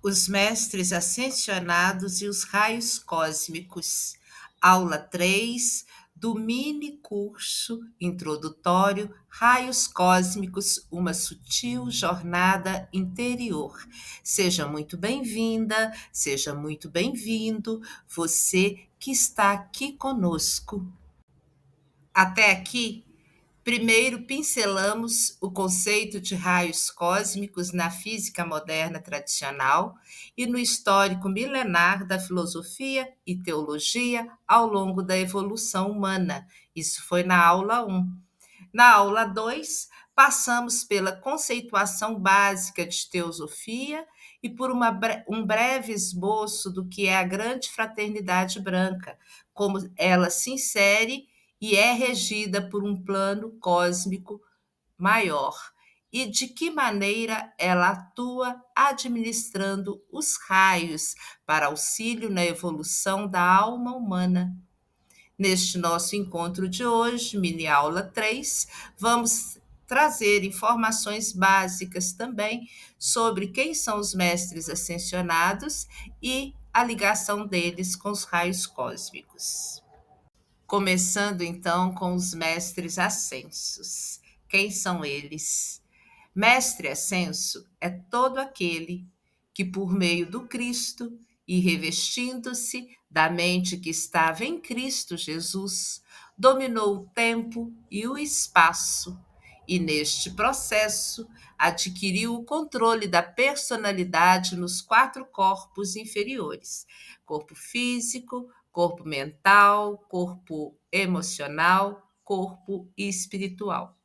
Os mestres ascensionados e os raios cósmicos. Aula 3 do mini curso introdutório Raios Cósmicos, uma sutil jornada interior. Seja muito bem-vinda, seja muito bem-vindo, você que está aqui conosco. Até aqui, primeiro, pincelamos o conceito de raios cósmicos na física moderna tradicional e no histórico milenar da filosofia e teologia ao longo da evolução humana. Isso foi na aula 1. Na aula 2, passamos pela conceituação básica de teosofia e por um breve esboço do que é a grande fraternidade branca, como ela se insere e é regida por um plano cósmico maior, e de que maneira ela atua administrando os raios para auxílio na evolução da alma humana. Neste nosso encontro de hoje, mini aula 3, vamos trazer informações básicas também sobre quem são os mestres ascensionados e a ligação deles com os raios cósmicos. Começando então com os mestres ascensos. Quem são eles? Mestre ascenso é todo aquele que, por meio do Cristo e revestindo-se da mente que estava em Cristo Jesus, dominou o tempo e o espaço, e neste processo adquiriu o controle da personalidade nos 4 corpos inferiores: corpo físico, corpo mental, corpo emocional, corpo espiritual.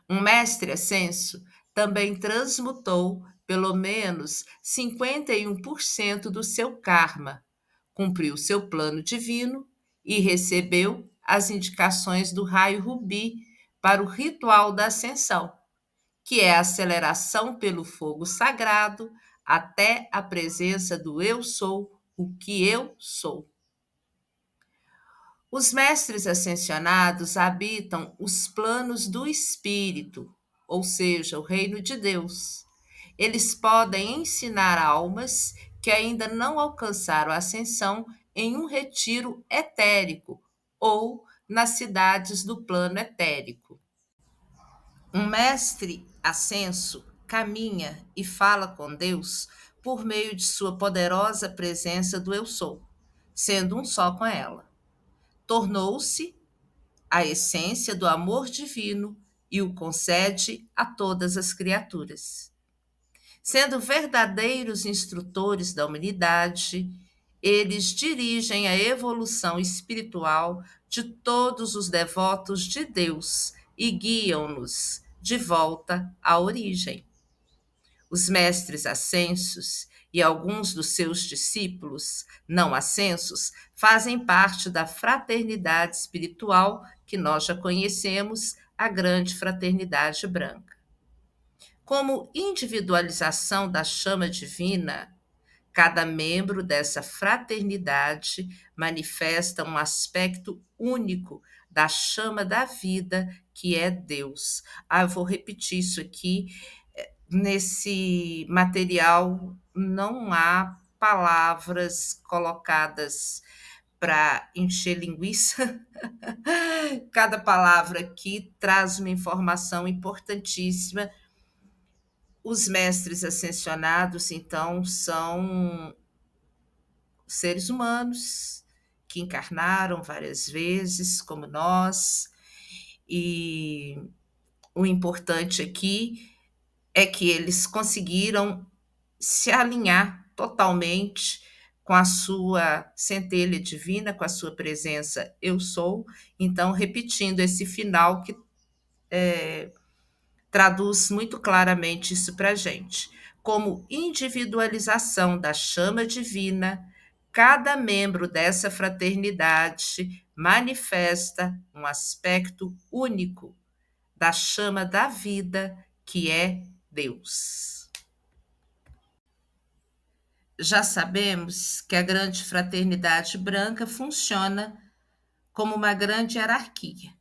Um mestre ascenso também transmutou pelo menos 51% do seu karma, cumpriu seu plano divino e recebeu as indicações do raio rubi para o ritual da ascensão, que é a aceleração pelo fogo sagrado até a presença do eu sou, o que eu sou. Os mestres ascensionados habitam os planos do espírito, ou seja, o reino de Deus. Eles podem ensinar almas que ainda não alcançaram a ascensão em um retiro etérico ou nas cidades do plano etérico. Um mestre ascenso caminha e fala com Deus por meio de sua poderosa presença do Eu Sou, sendo um só com ela. Tornou-se a essência do amor divino e o concede a todas as criaturas. Sendo verdadeiros instrutores da humanidade, eles dirigem a evolução espiritual de todos os devotos de Deus e guiam-nos de volta à origem. Os mestres ascensos e alguns dos seus discípulos não ascensos fazem parte da fraternidade espiritual que nós já conhecemos, a grande fraternidade branca. Como individualização da chama divina, cada membro dessa fraternidade manifesta um aspecto único da chama da vida, que é Deus. Eu vou repetir isso aqui. Nesse material não há palavras colocadas para encher linguiça. Cada palavra aqui traz uma informação importantíssima. Os mestres ascensionados, então, são seres humanos que encarnaram várias vezes, como nós, e o importante aqui é que eles conseguiram se alinhar totalmente com a sua centelha divina, com a sua presença eu sou. Então, repetindo esse final que traduz muito claramente isso para a gente. Como individualização da chama divina, cada membro dessa fraternidade manifesta um aspecto único da chama da vida, que é Deus. Já sabemos que a grande fraternidade branca funciona como uma grande hierarquia.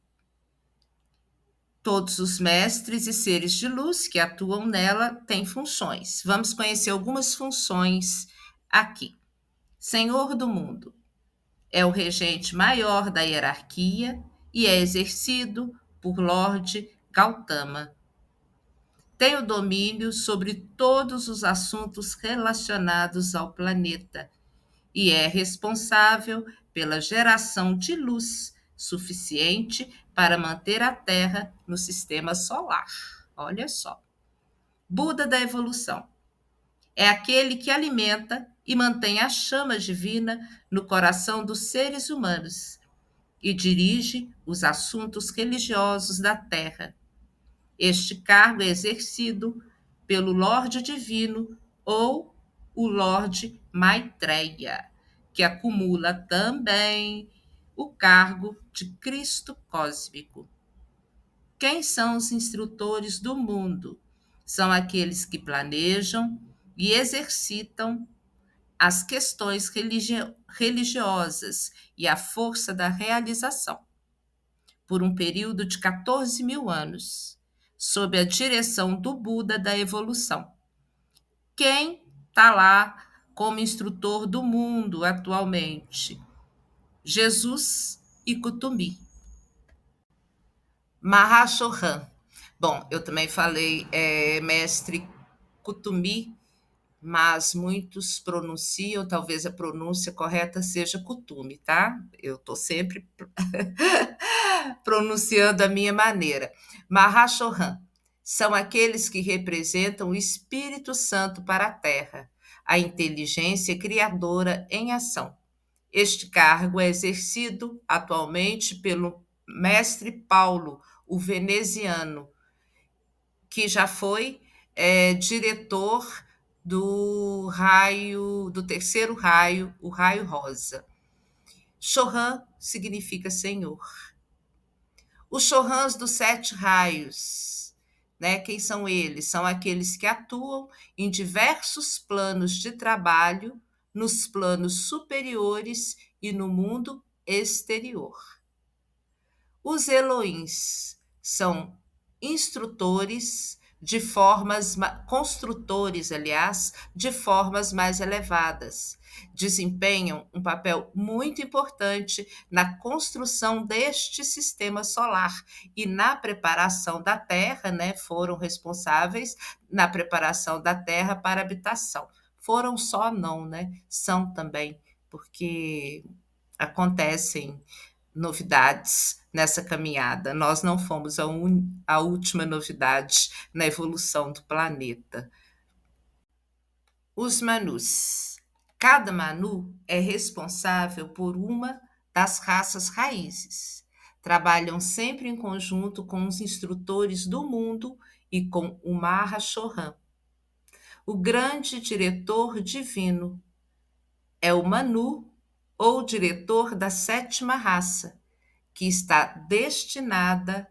Todos os mestres e seres de luz que atuam nela têm funções. Vamos conhecer algumas funções aqui. Senhor do mundo é o regente maior da hierarquia e é exercido por Lorde Gautama. Tem o domínio sobre todos os assuntos relacionados ao planeta e é responsável pela geração de luz suficiente para manter a Terra no sistema solar. Olha só. Buda da evolução é aquele que alimenta e mantém a chama divina no coração dos seres humanos e dirige os assuntos religiosos da Terra. Este cargo é exercido pelo Lorde Divino ou o Lorde Maitreya, que acumula também o cargo de Cristo cósmico. Quem são os instrutores do mundo? São aqueles que planejam e exercitam as questões religiosas e a força da realização, por um período de 14 mil anos, sob a direção do Buda da evolução. Quem está lá como instrutor do mundo atualmente? Jesus e Kutumi. Mahashohan. Bom, eu também falei mestre Kutumi, mas muitos pronunciam, talvez a pronúncia correta seja Kutumi, tá? Eu estou sempre pronunciando a minha maneira. Mahashohan são aqueles que representam o Espírito Santo para a Terra, a inteligência criadora em ação. Este cargo é exercido atualmente pelo mestre Paulo, o veneziano, que já foi diretor do terceiro raio, o raio rosa. Shohan significa Senhor. Os Shohans dos 7 raios, né? Quem são eles? São aqueles que atuam em diversos planos de trabalho, nos planos superiores e no mundo exterior. Os Elohims são instrutores de formas, construtores, aliás, de formas mais elevadas. Desempenham um papel muito importante na construção deste sistema solar e na preparação da Terra, né? Foram responsáveis na preparação da Terra para habitação. Foram só não, né? São também, porque acontecem novidades nessa caminhada. Nós não fomos a última novidade na evolução do planeta. Os Manus. Cada Manu é responsável por uma das raças raízes. Trabalham sempre em conjunto com os instrutores do mundo e com o Mahashohan. O grande diretor divino é o Manu, ou diretor da 7ª raça, que está destinada,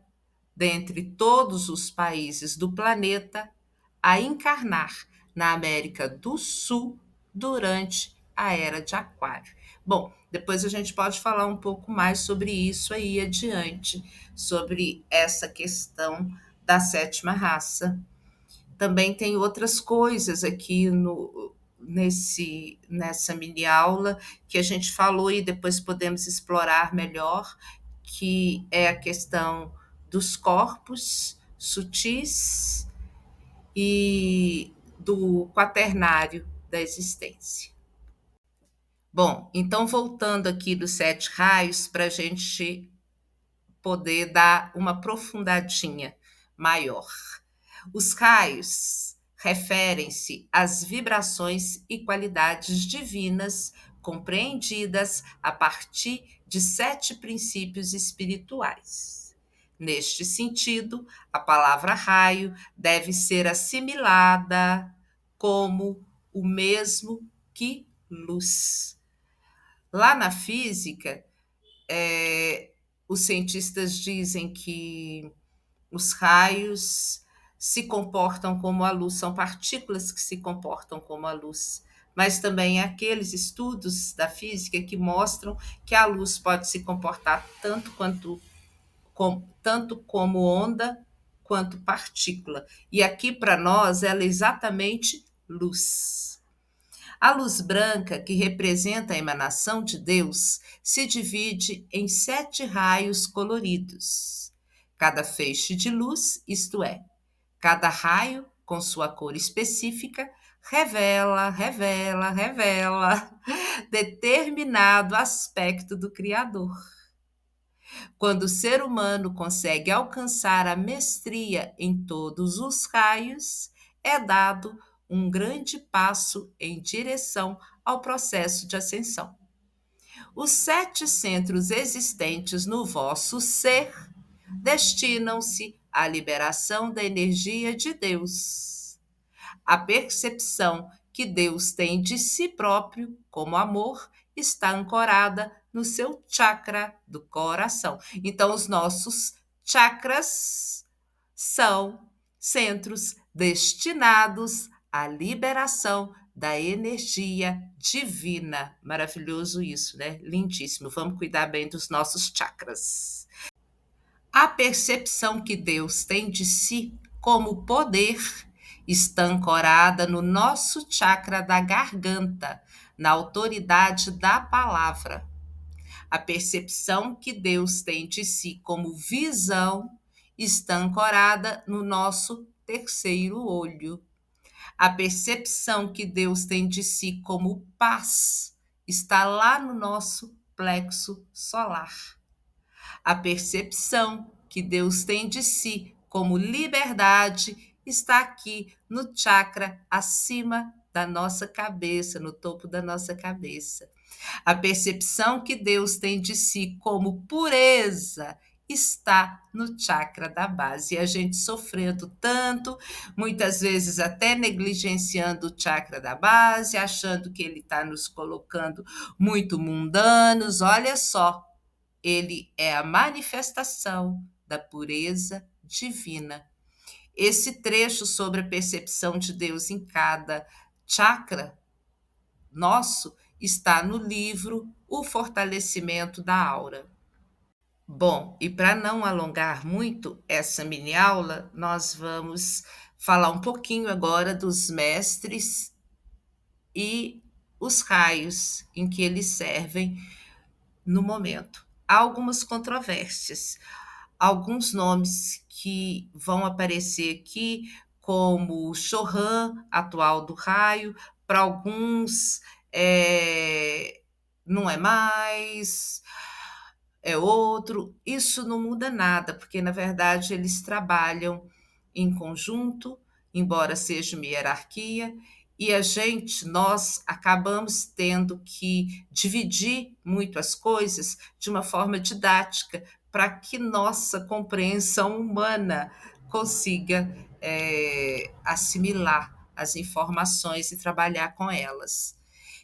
dentre todos os países do planeta, a encarnar na América do Sul durante a Era de Aquário. Bom, depois a gente pode falar um pouco mais sobre isso aí adiante, sobre essa questão da 7ª raça. Também tem outras coisas aqui nessa mini aula que a gente falou e depois podemos explorar melhor, que é a questão dos corpos sutis e do quaternário da existência. Bom, então voltando aqui dos 7 raios, para a gente poder dar uma aprofundadinha maior. Os raios referem-se às vibrações e qualidades divinas compreendidas a partir de 7 princípios espirituais. Neste sentido, a palavra raio deve ser assimilada como o mesmo que luz. Lá na física, os cientistas dizem que os raios se comportam como a luz, são partículas que se comportam como a luz, mas também há aqueles estudos da física que mostram que a luz pode se comportar tanto como onda quanto partícula. E aqui para nós ela é exatamente luz. A luz branca, que representa a emanação de Deus, se divide em 7 raios coloridos. Cada feixe de luz, isto é, cada raio, com sua cor específica, revela determinado aspecto do Criador. Quando o ser humano consegue alcançar a mestria em todos os raios, é dado um grande passo em direção ao processo de ascensão. Os 7 centros existentes no vosso ser destinam-se à liberação da energia de Deus. A percepção que Deus tem de si próprio, como amor, está ancorada no seu chakra do coração. Então, os nossos chakras são centros destinados à liberação da energia divina. Maravilhoso isso, né? Lindíssimo. Vamos cuidar bem dos nossos chakras. A percepção que Deus tem de si como poder está ancorada no nosso chakra da garganta, na autoridade da palavra. A percepção que Deus tem de si como visão está ancorada no nosso terceiro olho. A percepção que Deus tem de si como paz está lá no nosso plexo solar. A percepção que Deus tem de si como liberdade está aqui no chakra acima da nossa cabeça, no topo da nossa cabeça. A percepção que Deus tem de si como pureza está no chakra da base. E a gente sofrendo tanto, muitas vezes até negligenciando o chakra da base, achando que ele está nos colocando muito mundanos. Olha só, ele é a manifestação da pureza divina. Esse trecho sobre a percepção de Deus em cada chakra nosso está no livro O Fortalecimento da Aura. Bom, e para não alongar muito essa mini aula, nós vamos falar um pouquinho agora dos mestres e os raios em que eles servem no momento. Há algumas controvérsias, alguns nomes que vão aparecer aqui, como o Chohan, atual do raio, para alguns não é mais, é outro. Isso não muda nada, porque na verdade eles trabalham em conjunto, embora seja uma hierarquia, e nós acabamos tendo que dividir muito as coisas de uma forma didática, para que nossa compreensão humana consiga assimilar as informações e trabalhar com elas.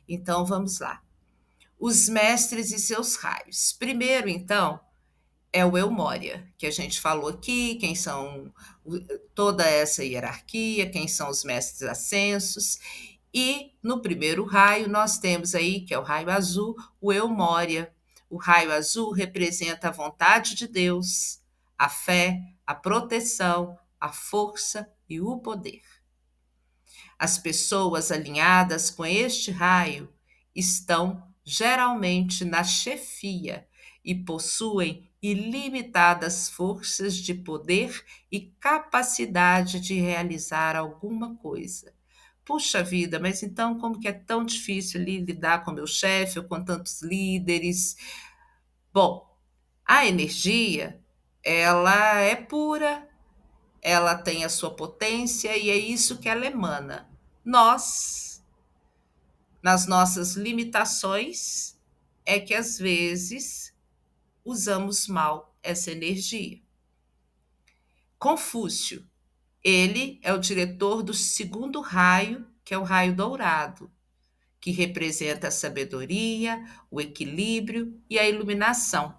Então, vamos lá. Os mestres e seus raios. Primeiro, então, é o Eu Moria, que a gente falou aqui, quem são toda essa hierarquia, quem são os mestres ascensos. E no primeiro raio nós temos aí, que é o raio azul, o Eu Moria. O raio azul representa a vontade de Deus, a fé, a proteção, a força e o poder. As pessoas alinhadas com este raio estão geralmente na chefia e possuem ilimitadas forças de poder e capacidade de realizar alguma coisa. Puxa vida, mas então como que é tão difícil lidar com meu chefe ou com tantos líderes? Bom, a energia, ela é pura, ela tem a sua potência e é isso que ela emana. Nós, nas nossas limitações, é que às vezes usamos mal essa energia. Confúcio, ele é o diretor do segundo raio, que é o raio dourado, que representa a sabedoria, o equilíbrio e a iluminação.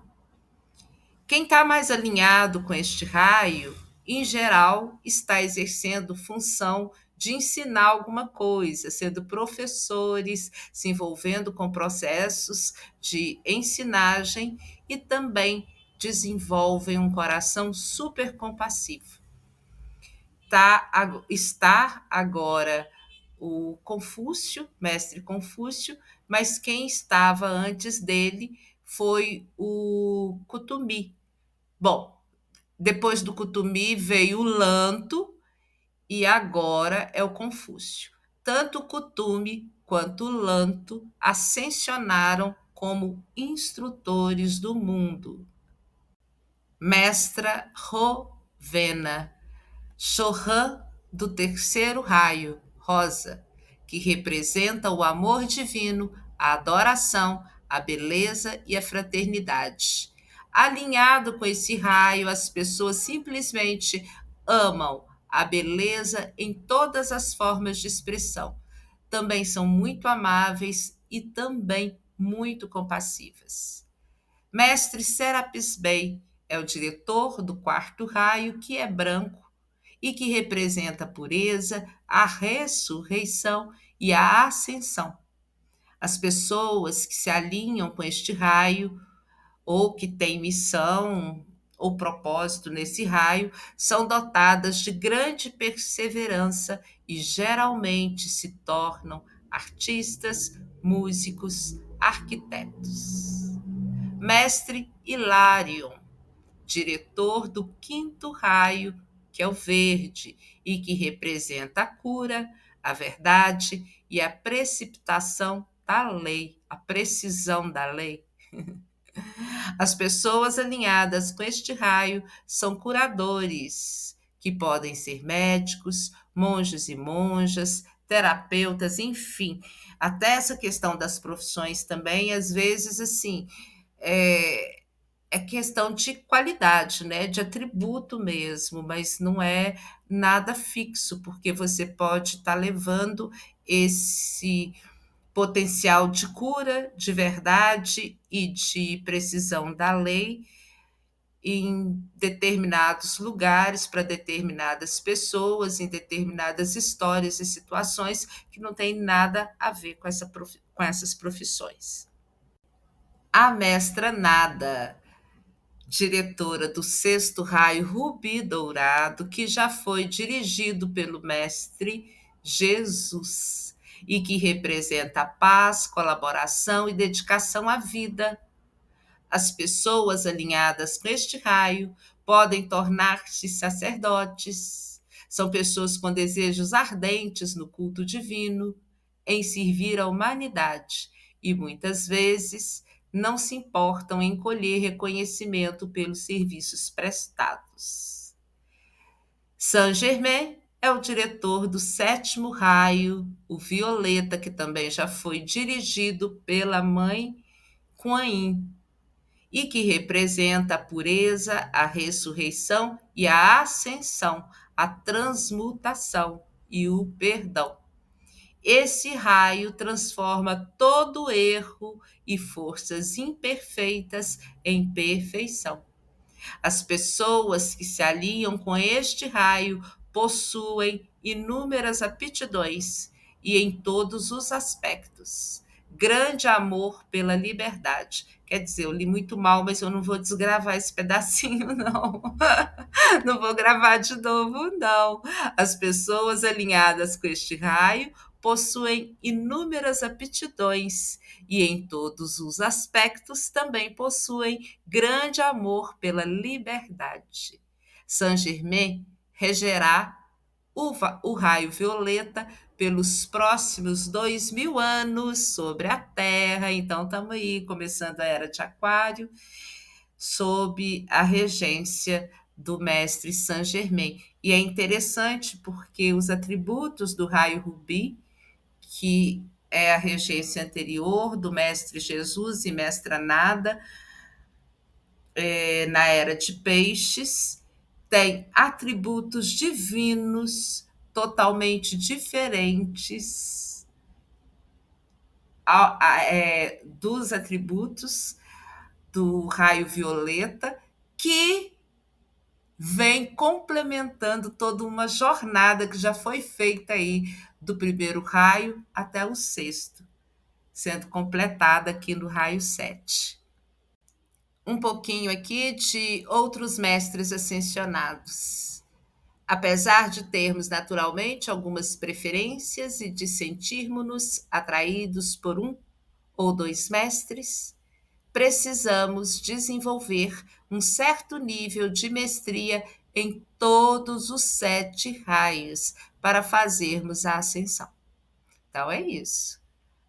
Quem está mais alinhado com este raio, em geral, está exercendo função de ensinar alguma coisa, sendo professores, se envolvendo com processos de ensinagem e também desenvolvem um coração super compassivo. está agora o Confúcio, mestre Confúcio, mas quem estava antes dele foi o Kutumi. Bom, depois do Kutumi veio o Lanto e agora é o Confúcio. Tanto o Kutumi quanto o Lanto ascensionaram como instrutores do mundo. Mestra Rovena, Chorã do terceiro raio, rosa, que representa o amor divino, a adoração, a beleza e a fraternidade. Alinhado com esse raio, as pessoas simplesmente amam a beleza em todas as formas de expressão. Também são muito amáveis e também muito compassivas. Mestre Serapis Bey é o diretor do quarto raio, que é branco e que representa a pureza, a ressurreição e a ascensão. As pessoas que se alinham com este raio ou que têm missão ou propósito nesse raio são dotadas de grande perseverança e geralmente se tornam artistas, músicos, arquitetos. Mestre Hilarion, diretor do quinto raio, que é o verde, e que representa a cura, a verdade e a precipitação da lei, a precisão da lei. As pessoas alinhadas com este raio são curadores, que podem ser médicos, monges e monjas, terapeutas, enfim. Até essa questão das profissões também, às vezes, assim, é, é questão de qualidade, né? De atributo mesmo, mas não é nada fixo, porque você pode estar levando esse potencial de cura, de verdade e de precisão da lei em determinados lugares, para determinadas pessoas, em determinadas histórias e situações que não tem nada a ver com essas profissões. A mestra Nada, diretora do sexto raio Rubi Dourado, que já foi dirigido pelo mestre Jesus e que representa a paz, colaboração e dedicação à vida. As pessoas alinhadas com este raio podem tornar-se sacerdotes. São pessoas com desejos ardentes no culto divino, em servir à humanidade e muitas vezes não se importam em colher reconhecimento pelos serviços prestados. Saint-Germain é o diretor do sétimo raio, o violeta, que também já foi dirigido pela mãe Kuan Yin, e que representa a pureza, a ressurreição e a ascensão, a transmutação e o perdão. Esse raio transforma todo erro e forças imperfeitas em perfeição. As pessoas que se alinham com este raio possuem inúmeras aptidões e em todos os aspectos. Grande amor pela liberdade. Quer dizer, eu li muito mal, mas eu não vou desgravar esse pedacinho, não. Não vou gravar de novo, não. As pessoas alinhadas com este raio possuem inúmeras aptidões e em todos os aspectos também possuem grande amor pela liberdade. Saint-Germain regerá o raio violeta pelos próximos 2000 anos sobre a Terra. Então, estamos aí começando a era de Aquário, sob a regência do mestre Saint-Germain. E é interessante porque os atributos do raio rubi, que é a regência anterior do mestre Jesus e mestra Nada, na era de peixes, tem atributos divinos totalmente diferentes dos atributos do raio violeta, que vem complementando toda uma jornada que já foi feita aí do primeiro raio até o sexto, sendo completada aqui no raio 7. Um pouquinho aqui de outros mestres ascensionados. Apesar de termos naturalmente algumas preferências e de sentirmos-nos atraídos por um ou dois mestres, precisamos desenvolver um certo nível de mestria em todos os 7 raios para fazermos a ascensão. Então é isso,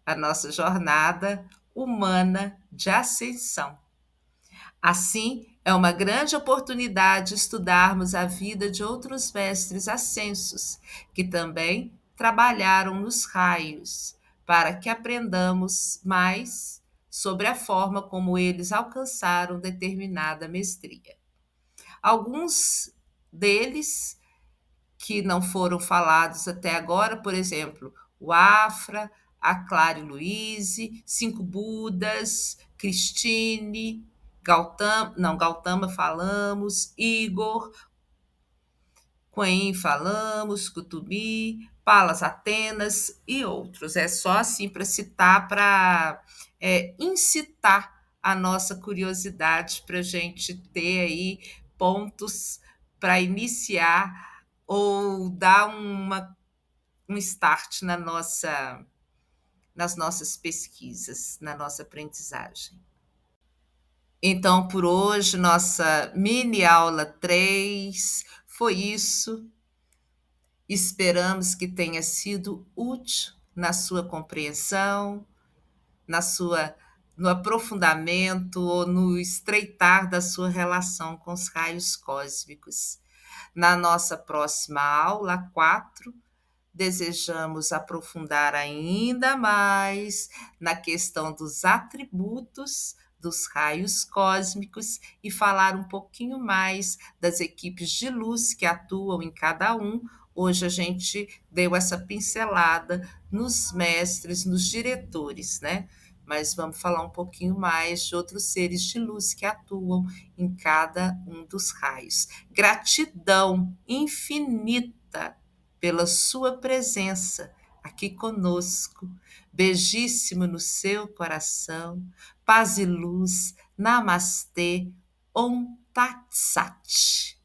a nossa jornada humana de ascensão. Assim, é uma grande oportunidade estudarmos a vida de outros mestres ascensos, que também trabalharam nos raios, para que aprendamos mais sobre a forma como eles alcançaram determinada mestria. Alguns deles que não foram falados até agora, por exemplo, o Afra, a Clara Luize, Cinco Budas, Cristine, Gautama, não, Gautama falamos, Igor, Coen falamos, Kutumi, Palas Atenas e outros. É só assim para citar, para incitar a nossa curiosidade, para a gente ter aí pontos para iniciar ou dar um start nas nossas pesquisas, na nossa aprendizagem. Então, por hoje, nossa mini aula 3 foi isso. Esperamos que tenha sido útil na sua compreensão, na sua no aprofundamento ou no estreitar da sua relação com os raios cósmicos. Na nossa próxima aula 4, desejamos aprofundar ainda mais na questão dos atributos dos raios cósmicos e falar um pouquinho mais das equipes de luz que atuam em cada um. Hoje a gente deu essa pincelada nos mestres, nos diretores, né? Mas vamos falar um pouquinho mais de outros seres de luz que atuam em cada um dos raios. Gratidão infinita pela sua presença aqui conosco. Beijíssimo no seu coração. Paz e luz. Namastê. Om Tat Sat.